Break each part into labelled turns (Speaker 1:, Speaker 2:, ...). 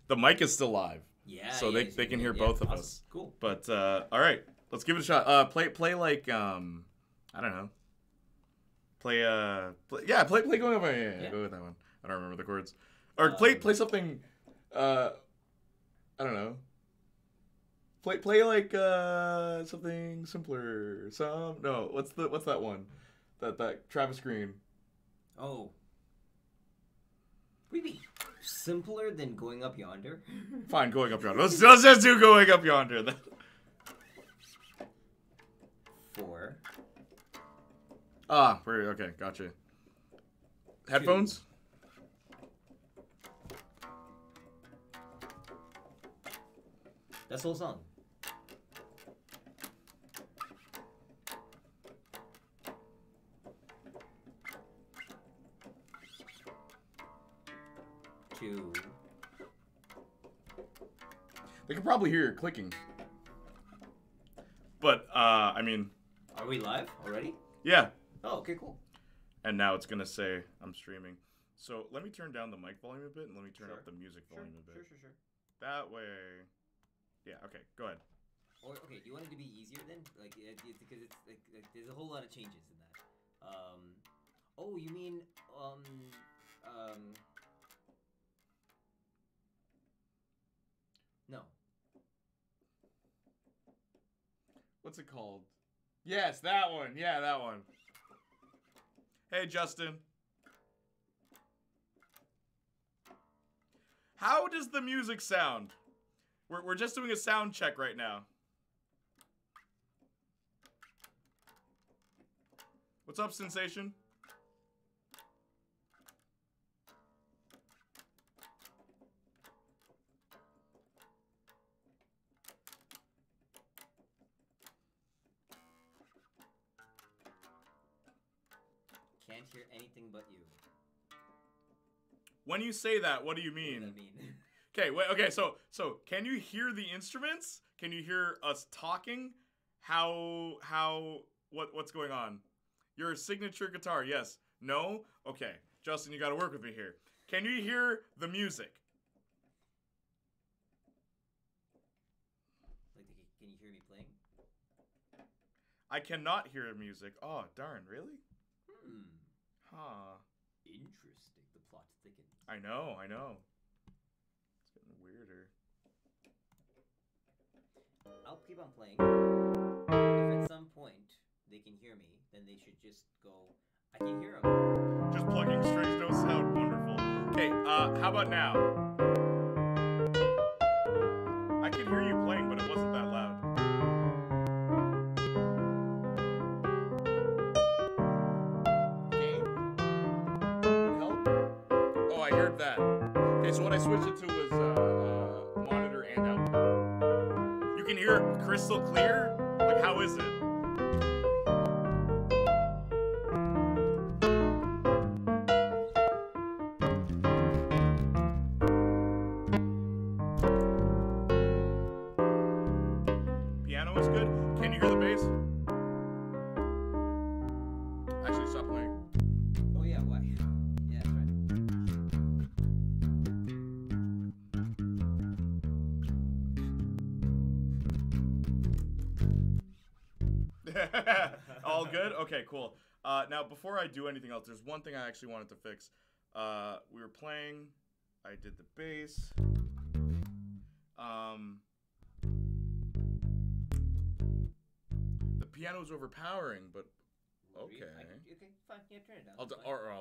Speaker 1: The mic is still live.
Speaker 2: Yeah.
Speaker 1: So
Speaker 2: yeah,
Speaker 1: they can hear both of
Speaker 2: awesome.
Speaker 1: us.
Speaker 2: Cool.
Speaker 1: But all right, let's give it a shot. Play like I don't know. Play going over. Yeah, go with that one. I don't remember the chords. Or play something. I don't know. Play like something simpler. What's that one? That Travis Green.
Speaker 2: Oh. Would it be simpler than Going Up Yonder?
Speaker 1: Fine, Going Up Yonder. Let's just do Going Up Yonder then.
Speaker 2: 4.
Speaker 1: We're okay. Gotcha. Headphones.
Speaker 2: 2. That's the whole song. Two.
Speaker 1: They can probably hear it clicking. But I mean.
Speaker 2: Are we live already?
Speaker 1: Yeah.
Speaker 2: Oh, okay, cool.
Speaker 1: And now it's gonna say I'm streaming. So let me turn down the mic volume a bit, and let me turn up the music volume a bit.
Speaker 2: Sure.
Speaker 1: That way. Yeah. Okay. Go ahead.
Speaker 2: Or, okay, do you want it to be easier then? Like, because it's like there's a whole lot of changes in that. Oh, you mean No.
Speaker 1: What's it called? Yes, that one. Yeah, that one. Hey, Justin. How does the music sound? We're just doing a sound check right now. What's up, Sensation?
Speaker 2: Can't hear anything but you.
Speaker 1: When you say that, what do you mean?
Speaker 2: What does that mean?
Speaker 1: Okay, wait. Okay, so can you hear the instruments? Can you hear us talking? What's going on? Your signature guitar, yes. No? Okay. Justin, you gotta work with me here. Can you hear the music?
Speaker 2: Like, can you hear me playing?
Speaker 1: I cannot hear music. Oh, darn, really? Huh.
Speaker 2: Interesting. The plot thickens.
Speaker 1: I know. It's getting weirder.
Speaker 2: I'll keep on playing. If at some point they can hear me, then they should just go, I can hear them.
Speaker 1: Just plugging strings don't sound wonderful. Okay, how about now? I could hear you playing, but it wasn't that loud. Game? Would help? Oh, I heard that. Okay, so what I switched it to was monitor and output. You can hear it crystal clear? Like, how is it? Piano is good. Can you hear the bass? Actually, stop playing.
Speaker 2: Oh yeah, why? Yeah, that's
Speaker 1: right. All good? Okay, cool. Now, before I do anything else, there's one thing I actually wanted to fix. We were playing. I did the bass. The piano's overpowering, but okay.
Speaker 2: Okay, fine. Yeah, turn it down.
Speaker 1: I'll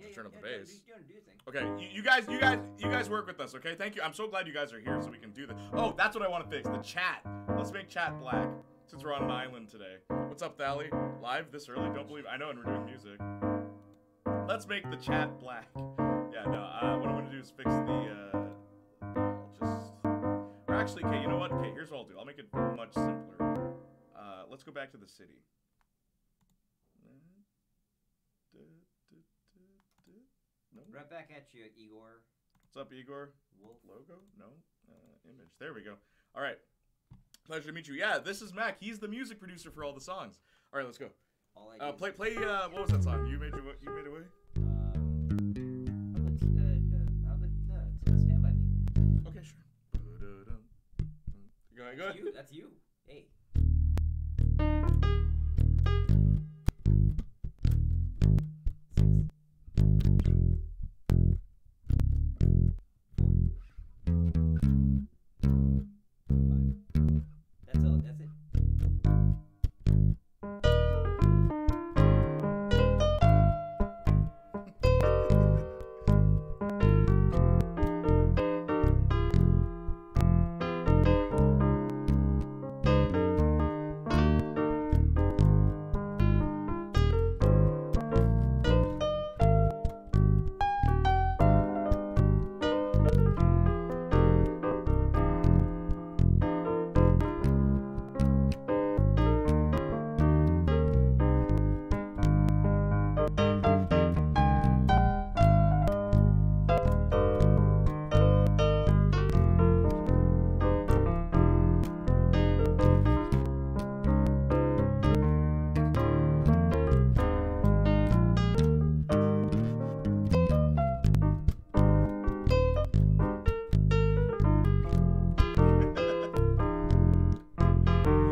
Speaker 1: just turn up the bass.
Speaker 2: Do your thing.
Speaker 1: Okay, you guys work with us, okay? Thank you. I'm so glad you guys are here so we can do this. Oh, that's what I want to fix. The chat. Let's make chat black since we're on an island today. What's up, Thally? Live this early? Don't believe. I know, and we're doing music. Let's make the chat black. Yeah, no. What I'm gonna do is fix the. Or actually, okay. You know what? Okay, here's what I'll do. I'll make it much simpler. Let's go back to the city. No.
Speaker 2: Right back at you, Igor.
Speaker 1: What's up, Igor?
Speaker 2: Wolf.
Speaker 1: Logo? No. Image. There we go. All right. Pleasure to meet you. Yeah, this is Mack. He's the music producer for all the songs. All right, let's go.
Speaker 2: All I do
Speaker 1: Play. What was that song? You made away.
Speaker 2: let's Stand By Me.
Speaker 1: Okay, sure. Go ahead.
Speaker 2: That's you. Hey. That's all. That's it.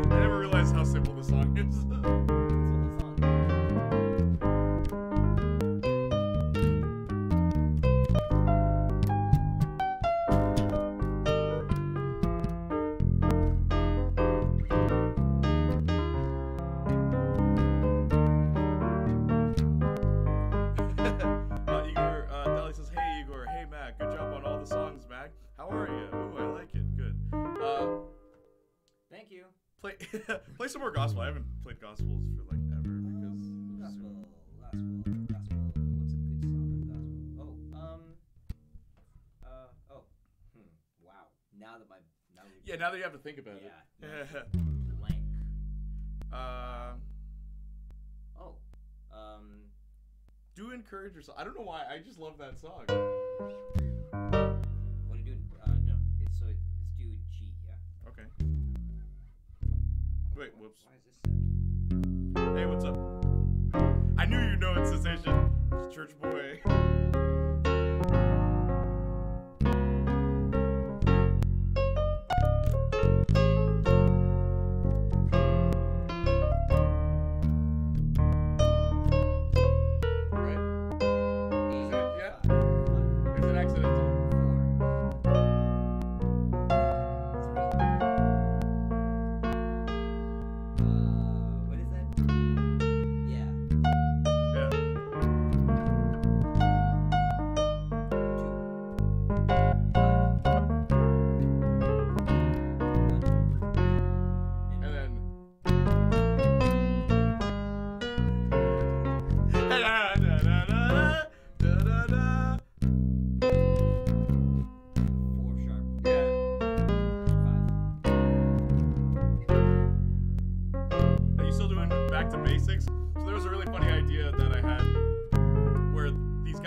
Speaker 1: I never realized how simple the song is.
Speaker 2: It's the whole song.
Speaker 1: Igor, Dali says, "Hey Igor, hey Mac, good job on all the songs, Mac. How are you? Ooh, I like it. Good.
Speaker 2: Thank you.
Speaker 1: Play play some more gospel. I haven't played gospels for like ever because
Speaker 2: Gospel. What's a good song on gospel? Wow. Now that
Speaker 1: now that you have to think about
Speaker 2: yeah.
Speaker 1: it.
Speaker 2: Blank.
Speaker 1: Do encourage yourself. I don't know why. I just love that song.
Speaker 2: What do you do? No. It's do G. Yeah.
Speaker 1: Okay. Wait. Whoops.
Speaker 2: Why is this set?
Speaker 1: Hey, what's up? I knew you'd know it's Cessation. It's Church Boy.
Speaker 2: What is that? Yeah.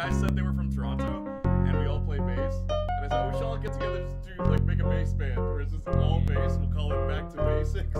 Speaker 1: guys said they were from Toronto, and we all play bass. And I said, oh, we should all get together just to like make a bass band, where it's just all bass. We'll call it Back to Basics.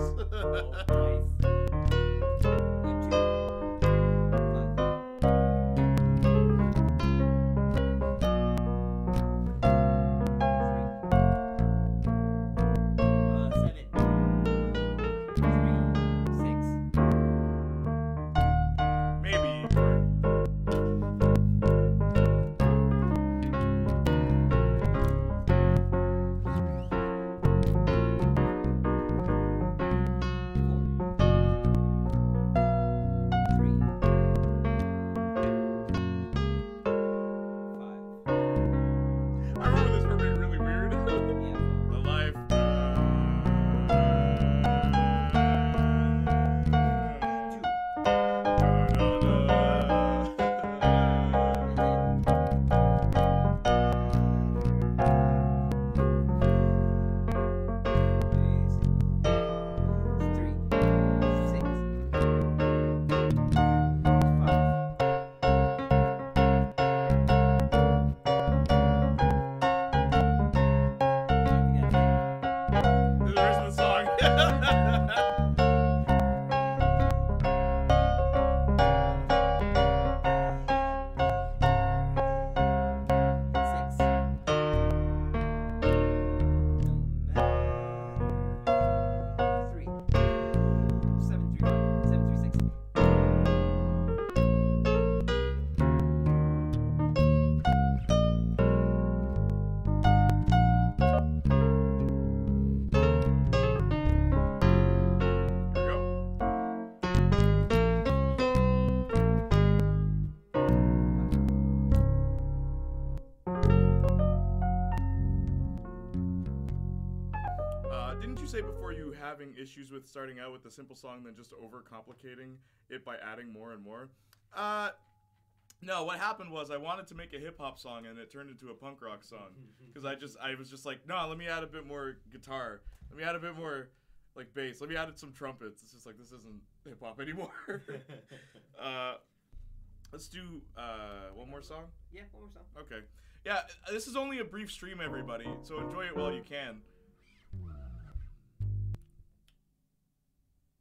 Speaker 1: Didn't you say before you having issues with starting out with a simple song than just overcomplicating it by adding more and more? No, what happened was I wanted to make a hip hop song and it turned into a punk rock song because I was just like, no, let me add a bit more guitar, let me add a bit more like bass, let me add some trumpets. It's just like this isn't hip hop anymore. Let's do one more song.
Speaker 2: Yeah, one more song.
Speaker 1: Okay. Yeah, this is only a brief stream, everybody, so enjoy it while you can.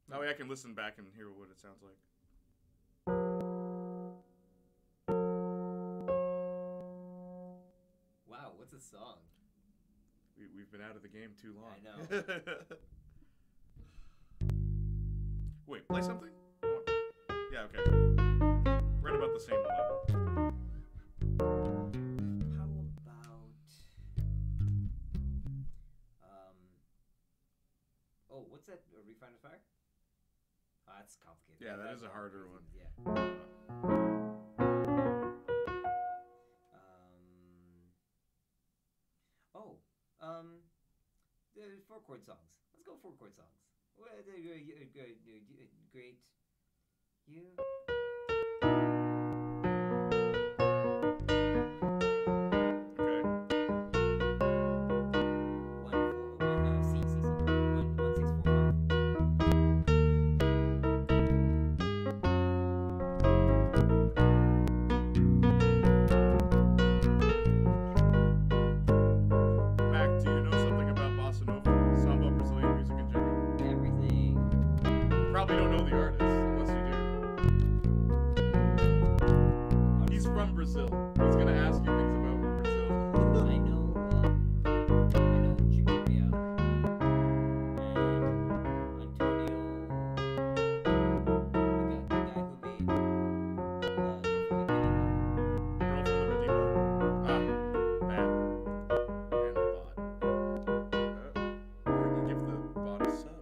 Speaker 1: That way I can listen back and hear what it sounds like.
Speaker 2: Wow, what's a song?
Speaker 1: We've been out of the game too long.
Speaker 2: I know.
Speaker 1: Wait, play something? Yeah, okay. We're at about the same level.
Speaker 2: How about... Oh, what's that? Refiner's Fire? Oh, that's complicated.
Speaker 1: Yeah, that is a harder one.
Speaker 2: Yeah. The 4-chord songs. Let's go 4-chord songs. Great. You.
Speaker 1: Probably don't know the artist unless you do. He's from Brazil. He's gonna ask you things about Brazil.
Speaker 2: I know Chicoria and Antonio, the guy who made
Speaker 1: Girl from the Medina. Ah, bad. And the bot. Or we can give the bot a sub.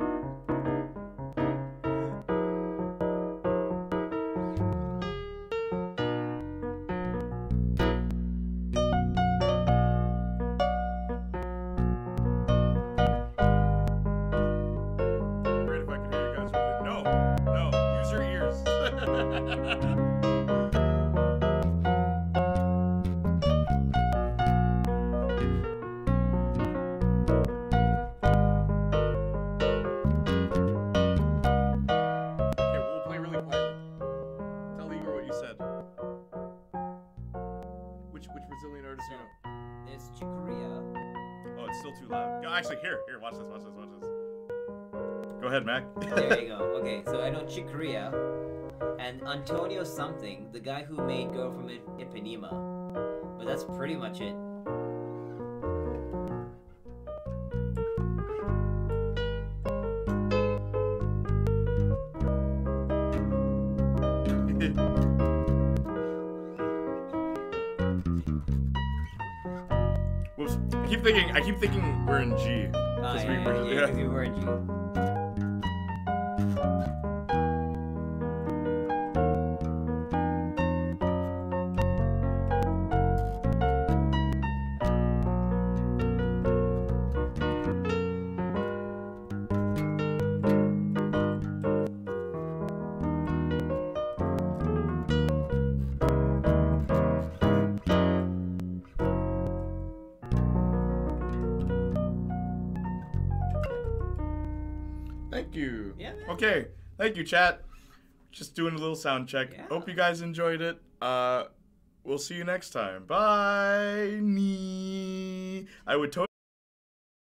Speaker 1: Which Brazilian artist do you know?
Speaker 2: There's Chicoria.
Speaker 1: Oh, it's still too loud. Actually, here, watch this. Go ahead, Mac.
Speaker 2: There you go. Okay, so I know Chicoria and Antonio something, the guy who made Girl from Ipanema. But that's pretty much it.
Speaker 1: Whoops. I keep thinking we're in G.
Speaker 2: Yeah, we were in G.
Speaker 1: Thank you.
Speaker 2: Yeah, man.
Speaker 1: Okay. Thank you, chat. Just doing a little sound check.
Speaker 2: Yeah.
Speaker 1: Hope you guys enjoyed it. We'll see you next time. Bye. I would totally